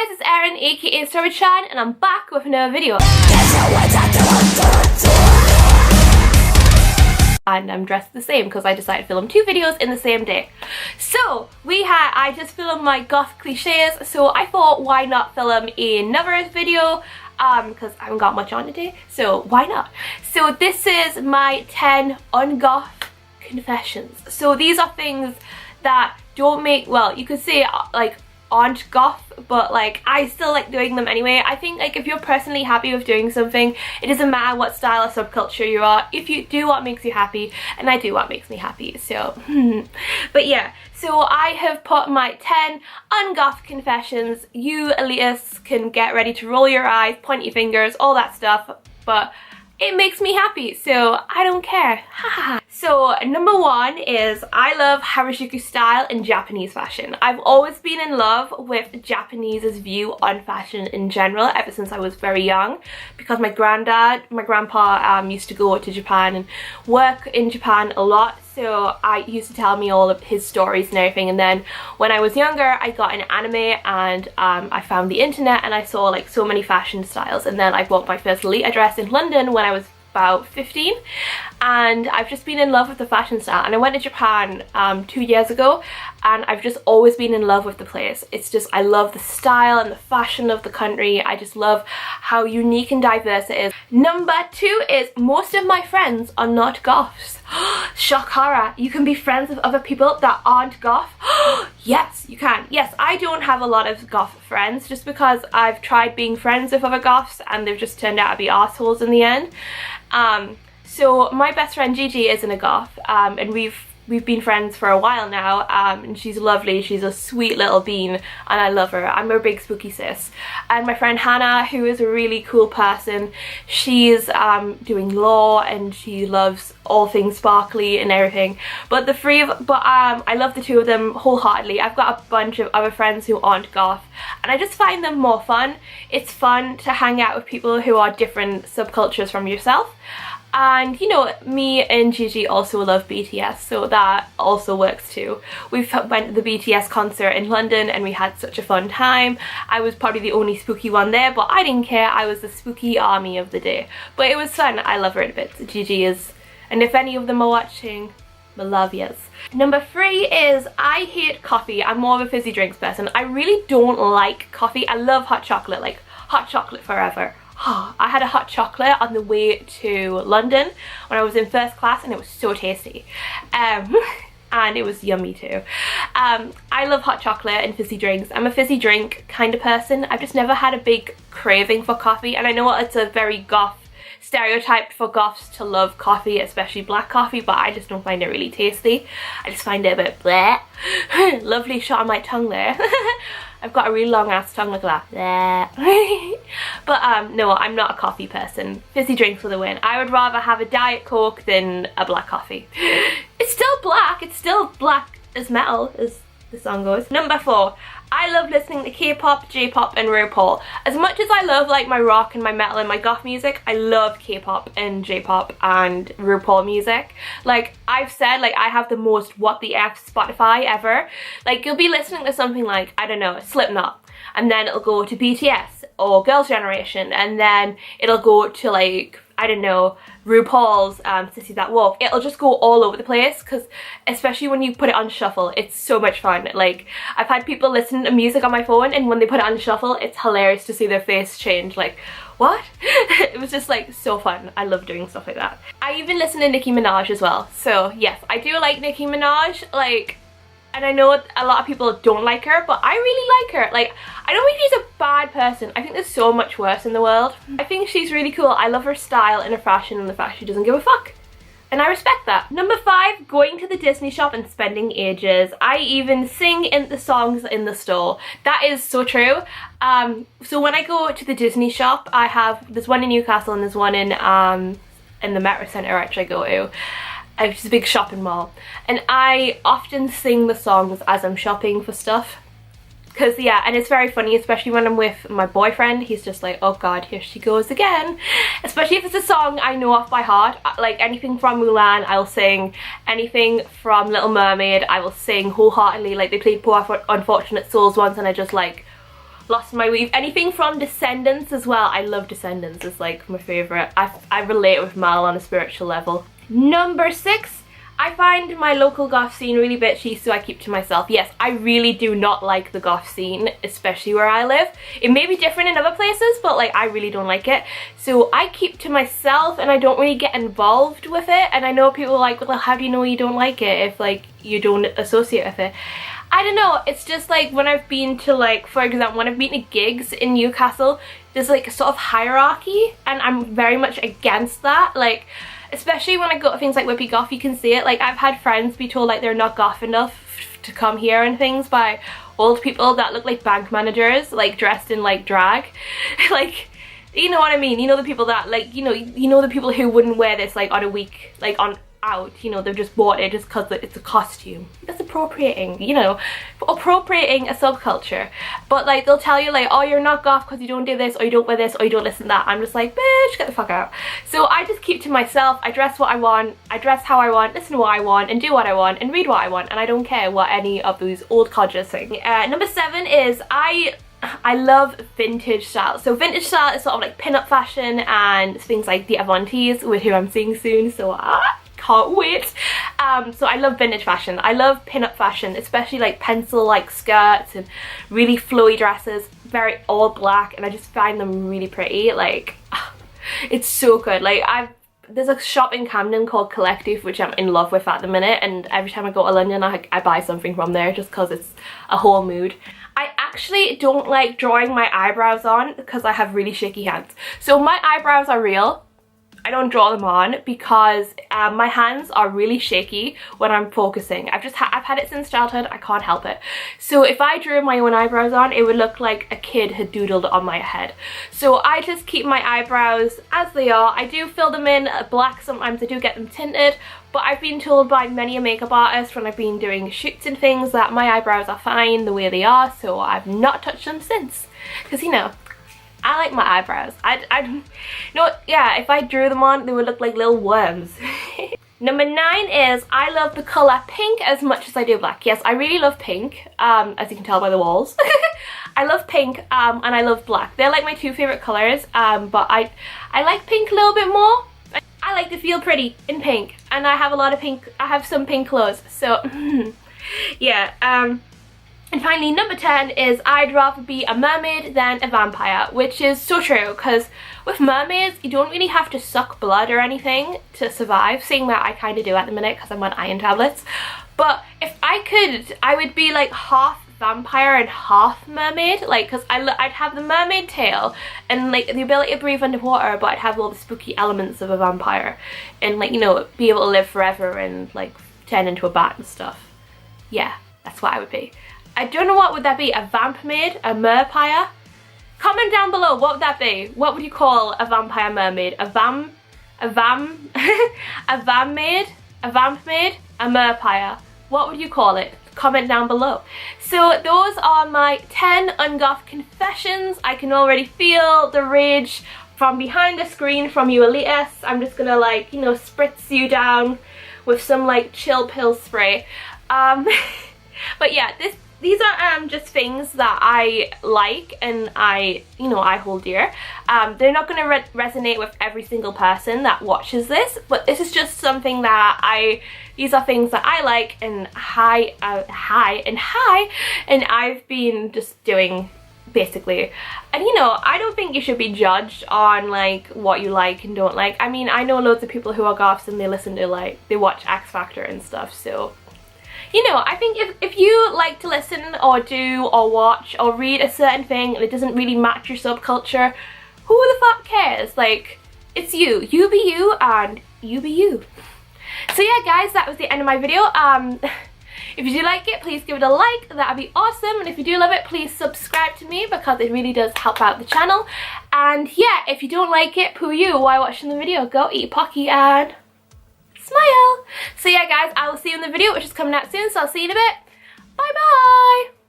Hi guys, it's Erin aka StrawberriChan and I'm back with another video. And I'm dressed the same because I decided to film 2 videos in the same day. So I just filmed my goth cliches, so I thought why not film another video because I haven't got much on today, so why not? So this is my 10 un-goth confessions. So these are things that don't make, well, you could say like aren't goth, but like I still like doing them anyway. I think like if you're personally happy with doing something, it doesn't matter what style or subculture you are, if you do what makes you happy, and I do what makes me happy, so but yeah, so I have put my 10 un-goth confessions. You elitists can get ready to roll your eyes, point your fingers, all that stuff, but it makes me happy, so I don't care. So number 1 is I love Harajuku style in Japanese fashion. I've always been in love with Japanese's view on fashion in general ever since I was very young, because my grandpa used to go to Japan and work in Japan a lot, so I used to tell me all of his stories and everything. And then when I was younger I got into anime and I found the internet and I saw like so many fashion styles, and then I bought my first Lolita dress in London when I was about 15, and I've just been in love with the fashion style. And I went to Japan 2 years ago and I've just always been in love with the place. It's just, I love the style and the fashion of the country. I just love how unique and diverse it is. Number 2 is most of my friends are not goths. Shock horror, you can be friends with other people that aren't goth. Yes, you can. Yes, I don't have a lot of goth friends just because I've tried being friends with other goths and they've just turned out to be assholes in the end. So my best friend Gigi isn't a goth, and we've been friends for a while now, and she's lovely. She's a sweet little bean and I love her. I'm her big spooky sis. And my friend Hannah, who is a really cool person, she's doing law and she loves all things sparkly and everything. But I love the 2 of them wholeheartedly. I've got a bunch of other friends who aren't goth and I just find them more fun. It's fun to hang out with people who are different subcultures from yourself. And you know, me and Gigi also love BTS, so that also works too. We went to the BTS concert in London and we had such a fun time. I was probably the only spooky one there, but I didn't care. I was the spooky army of the day. But it was fun. I love her a bit. Gigi is, and if any of them are watching, my love yous. Number 3 is I hate coffee. I'm more of a fizzy drinks person. I really don't like coffee. I love hot chocolate, like hot chocolate forever. I had a hot chocolate on the way to London when I was in first class and it was so tasty. And it was yummy too. I love hot chocolate and fizzy drinks. I'm a fizzy drink kind of person. I've just never had a big craving for coffee, and I know it's a very goth stereotype for goths to love coffee, especially black coffee, but I just don't find it really tasty. I just find it a bit bleh. Lovely shot on my tongue there. I've got a really long ass tongue, look at that. But no, I'm not a coffee person. Fizzy drinks for the win. I would rather have a Diet Coke than a black coffee. It's still black, it's still black as metal, as the song goes. Number 4, I love listening to K-pop, J-pop and RuPaul. As much as I love like my rock and my metal and my goth music, I love K-pop and J-pop and RuPaul music. Like I've said, like I have the most what the F Spotify ever. Like you'll be listening to something like, I don't know, Slipknot, and then it'll go to BTS or Girls' Generation, and then it'll go to like, I don't know, RuPaul's Sissy That Walk. It'll just go all over the place, because especially when you put it on shuffle, it's so much fun. Like I've had people listen to music on my phone and when they put it on shuffle, it's hilarious to see their face change, like what? It was just like so fun. I love doing stuff like that. I even listen to Nicki Minaj as well, so yes, I do like Nicki Minaj, like, and I know a lot of people don't like her, but I really like her. Like, I don't think she's a bad person. I think there's so much worse in the world. I think she's really cool. I love her style and her fashion and the fact she doesn't give a fuck. And I respect that. Number 5, going to the Disney shop and spending ages. I even sing in the songs in the store. That is so true. So when I go to the Disney shop, there's one in Newcastle and there's one in the Metro Centre actually I go to. It's a big shopping mall, and I often sing the songs as I'm shopping for stuff, because yeah, and it's very funny, especially when I'm with my boyfriend. He's just like, oh god, here she goes again, especially if it's a song I know off by heart. Like anything from Mulan I'll sing, anything from Little Mermaid I will sing wholeheartedly. Like they played Poor Unfortunate Souls once and I just like lost my weave. Anything from Descendants as well. I love Descendants. It's like my favourite. I relate with Mal on a spiritual level. Number 6. I find my local goth scene really bitchy, so I keep to myself. Yes, I really do not like the goth scene, especially where I live. It may be different in other places, but like I really don't like it. So I keep to myself and I don't really get involved with it. And I know people are like, well, how do you know you don't like it if like you don't associate with it? I don't know, it's just like when I've been to like, for example, when I've been to gigs in Newcastle, there's like a sort of hierarchy and I'm very much against that. Like, especially when I go to things like Whippy Goth, you can see it. Like, I've had friends be told like they're not goth enough to come here and things by old people that look like bank managers, like dressed in like drag. Like, you know what I mean? You know the people that like, you know the people who wouldn't wear this like on a week, like on out, you know, they've just bought it just because it's a costume. That's appropriating, you know, appropriating a subculture. But like they'll tell you like, oh, you're not goth because you don't do this or you don't wear this or you don't listen to that. I'm just like, bitch, get the fuck out. So I just keep to myself. I dress what I want, I dress how I want, listen to what I want and do what I want and read what I want, and I don't care what any of those old codgers think. Number 7 is I love vintage style. So vintage style is sort of like pin-up fashion and things like the Avantis, with who I'm seeing soon, so can't wait. So I love vintage fashion. I love pin-up fashion, especially like pencil like skirts and really flowy dresses, very all black, and I just find them really pretty. Like, it's so good. Like, there's a shop in Camden called Collective, which I'm in love with at the minute, and every time I go to London I buy something from there just because it's a whole mood. I actually don't like drawing my eyebrows on because I have really shaky hands. So my eyebrows are real. I don't draw them on because my hands are really shaky when I'm focusing. I've had it since childhood. I can't help it. So if I drew my own eyebrows on, it would look like a kid had doodled on my head. So I just keep my eyebrows as they are. I do fill them in black sometimes. I do get them tinted. But I've been told by many a makeup artist when I've been doing shoots and things that my eyebrows are fine the way they are. So I've not touched them since. Because, you know, I like my eyebrows. Yeah, if I drew them on, they would look like little worms. Number 9 is I love the colour pink as much as I do black. Yes, I really love pink, as you can tell by the walls. I love pink and I love black. They're like my 2 favourite colours, but I like pink a little bit more. I like to feel pretty in pink, and I have a lot of pink. I have some pink clothes, so yeah. And finally, number 10 is I'd rather be a mermaid than a vampire, which is so true, because with mermaids, you don't really have to suck blood or anything to survive, seeing that I kind of do at the minute because I'm on iron tablets. But if I could, I would be like half vampire and half mermaid, like, because I'd have the mermaid tail and like the ability to breathe underwater, but I'd have all the spooky elements of a vampire and, like, you know, be able to live forever and like turn into a bat and stuff. Yeah, that's what I would be. I don't know what would that be, a vamp maid, a merpire? Comment down below, what would that be? What would you call a vampire mermaid? A vamp maid, a merpire? What would you call it? Comment down below. So those are my 10 ungoth confessions. I can already feel the rage from behind the screen from you elites. I'm just gonna, like, you know, spritz you down with some like chill pill spray. But yeah, these are just things that I like and I hold dear. They're not going to resonate with every single person that watches this, but this is just something that these are things that I like and and I've been just doing basically. And, you know, I don't think you should be judged on like what you like and don't like. I mean, I know loads of people who are goths and they listen to, like, they watch X Factor and stuff, so, you know, I think if you like to listen or do or watch or read a certain thing and it doesn't really match your subculture, who the fuck cares? Like, it's you. You be you and you be you. So yeah, guys, that was the end of my video. If you do like it, please give it a like. That'd be awesome. And if you do love it, please subscribe to me because it really does help out the channel. And yeah, if you don't like it, poo you while watching the video. Go eat pocky and smile. So yeah, guys, I will see you in the video, which is coming out soon, so I'll see you in a bit. Bye bye.